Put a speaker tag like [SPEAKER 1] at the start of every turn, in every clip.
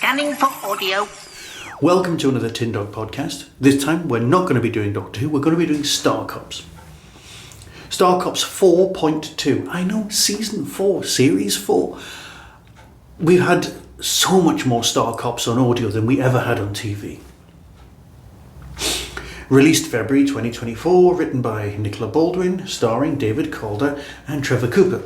[SPEAKER 1] Scanning for audio.
[SPEAKER 2] Welcome to another Tin Dog podcast. This time we're not going to be doing Doctor Who, we're going to be doing Star Cops. Star Cops 4.2. I know, Season 4, Series 4. We've had so much more Star Cops on audio than we ever had on TV. Released February 2024, written by Nicola Baldwin, starring David Calder and Trevor Cooper.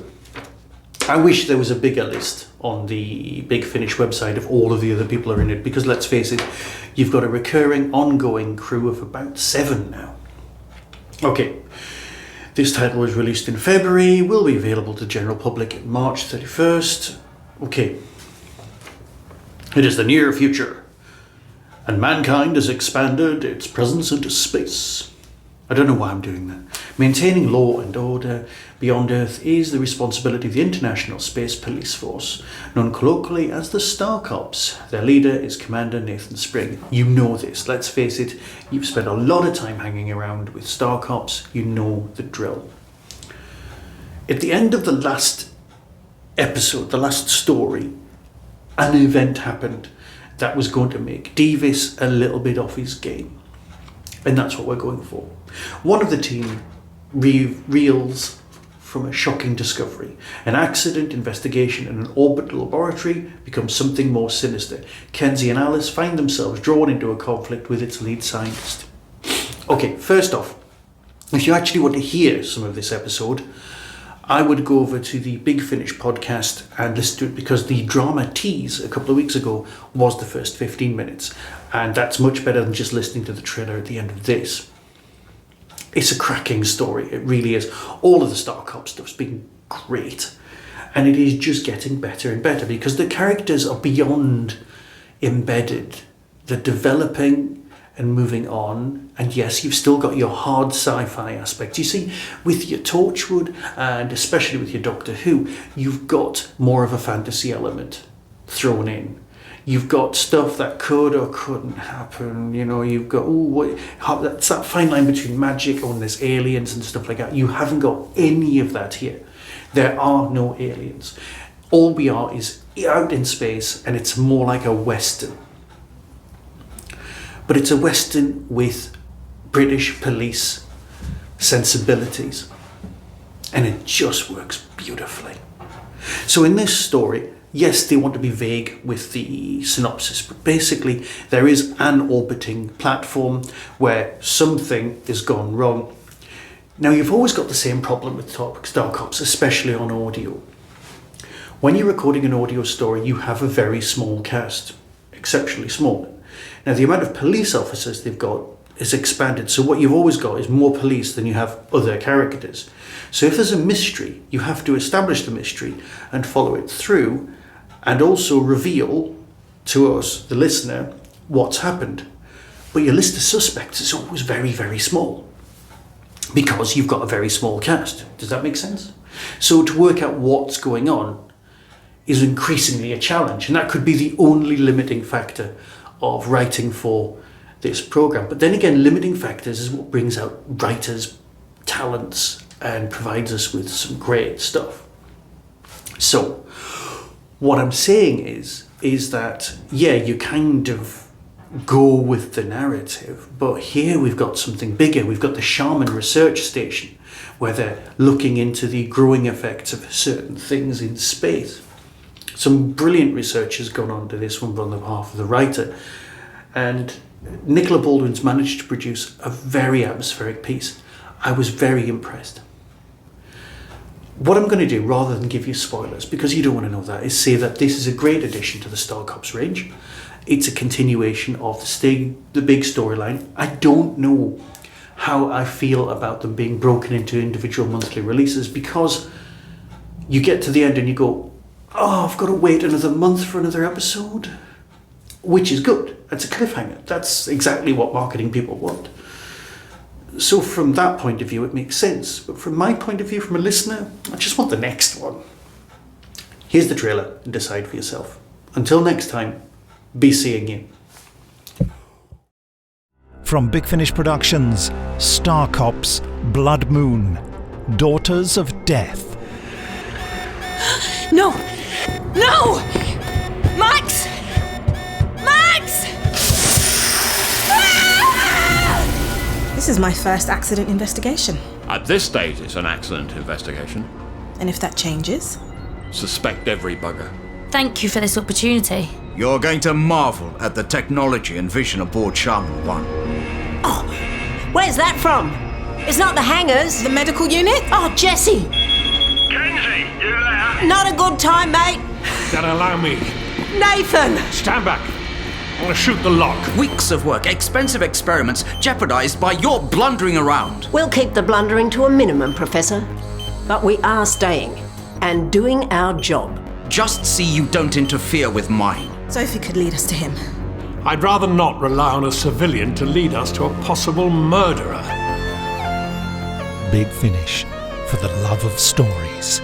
[SPEAKER 2] I wish there was a bigger list on the Big Finish website of all of the other people who are in it, because let's face it, you've got a recurring, ongoing crew of about 7 now. Okay, this title was released in February, will be available to the general public in March 31st. Okay, it is the near future, and mankind has expanded its presence into space. I don't know why I'm doing that. Maintaining law and order beyond Earth is the responsibility of the International Space Police Force, known colloquially as the Star Cops. Their leader is Commander Nathan Spring. You know this, let's face it, you've spent a lot of time hanging around with Star Cops, you know the drill. At the end of the last episode, the last story, an event happened that was going to make Davis a little bit off his game. And that's what we're going for. One of the team reels from a shocking discovery. An accident investigation in an orbital laboratory becomes something more sinister. Kenzie and Alice find themselves drawn into a conflict with its lead scientist. Okay, first off, if you actually want to hear some of this episode, I would go over to the Big Finish podcast and listen to it, because the drama tease a couple of weeks ago was the first 15 minutes. And that's much better than just listening to the trailer at the end of this. It's a cracking story, it really is. All of the Star Cop stuff's been great. And it is just getting better and better, because the characters are beyond embedded. They're developing and moving on. And yes, you've still got your hard sci-fi aspects. You see, with your Torchwood, and especially with your Doctor Who, you've got more of a fantasy element thrown in. You've got stuff that could or couldn't happen, you know, you've got, that's that fine line between magic and there's aliens and stuff like that. You haven't got any of that here. There are no aliens. All we are is out in space, and it's more like a Western. But it's a Western with British police sensibilities. And it just works beautifully. So in this story, yes, they want to be vague with the synopsis, but basically there is an orbiting platform where something has gone wrong. Now, you've always got the same problem with Star Cops, especially on audio. When you're recording an audio story, you have a very small cast, exceptionally small. Now, the amount of police officers they've got is expanded, so what you've always got is more police than you have other characters. So if there's a mystery, you have to establish the mystery and follow it through, and also reveal to us, the listener, what's happened. But your list of suspects is always very, very small, because you've got a very small cast. Does that make sense? So to work out what's going on is increasingly a challenge, and that could be the only limiting factor of writing for this program. But then again, limiting factors is what brings out writers' talents and provides us with some great stuff. So what I'm saying is that, yeah, you kind of go with the narrative, but here we've got something bigger. We've got the Shaman Research Station, where they're looking into the growing effects of certain things in space. Some brilliant research has gone on to this one on the behalf of the writer, and Nicola Baldwin's managed to produce a very atmospheric piece. I was very impressed. What I'm going to do, rather than give you spoilers, because you don't want to know that, is say that this is a great addition to the Star Cops range. It's a continuation of the big storyline. I don't know how I feel about them being broken into individual monthly releases, because you get to the end and you go, oh, I've got to wait another month for another episode, which is good. That's a cliffhanger. That's exactly what marketing people want. So from that point of view, it makes sense. But from my point of view, from a listener, I just want the next one. Here's the trailer and decide for yourself. Until next time, be seeing you.
[SPEAKER 3] From Big Finish Productions, Star Cops, Blood Moon, Daughters of Death.
[SPEAKER 4] No! No! Max!
[SPEAKER 1] is my first accident investigation.
[SPEAKER 4] At this stage, it's an accident investigation.
[SPEAKER 1] And if that changes?
[SPEAKER 4] Suspect every bugger.
[SPEAKER 5] Thank you for this opportunity.
[SPEAKER 6] You're going to marvel at the technology and vision aboard Shaman 1.
[SPEAKER 7] Oh, where's that from? It's not the hangars.
[SPEAKER 1] The medical unit?
[SPEAKER 7] Oh, Jesse!
[SPEAKER 8] Kenzie, you there?
[SPEAKER 7] Not a good time, mate.
[SPEAKER 8] Then allow me.
[SPEAKER 7] Nathan!
[SPEAKER 8] Stand back. I want to shoot the lock.
[SPEAKER 6] Weeks of work, expensive experiments, jeopardized by your blundering around.
[SPEAKER 7] We'll keep the blundering to a minimum, Professor. But we are staying and doing our job.
[SPEAKER 6] Just see you don't interfere with mine.
[SPEAKER 1] Sophie could lead us to him.
[SPEAKER 8] I'd rather not rely on a civilian to lead us to a possible murderer.
[SPEAKER 3] Big Finish, for the love of stories.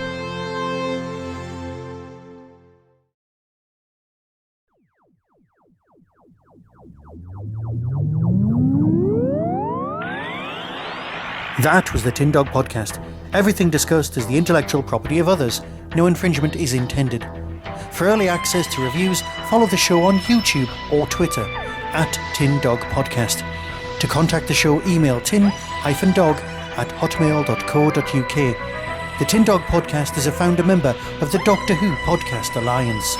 [SPEAKER 2] That was the Tin Dog Podcast. Everything discussed is the intellectual property of others. No infringement is intended. For early access to reviews, follow the show on YouTube or Twitter @Tin Dog Podcast. To contact the show, email tin-dog@hotmail.co.uk. The Tin Dog Podcast is a founder member of the Doctor Who Podcast Alliance.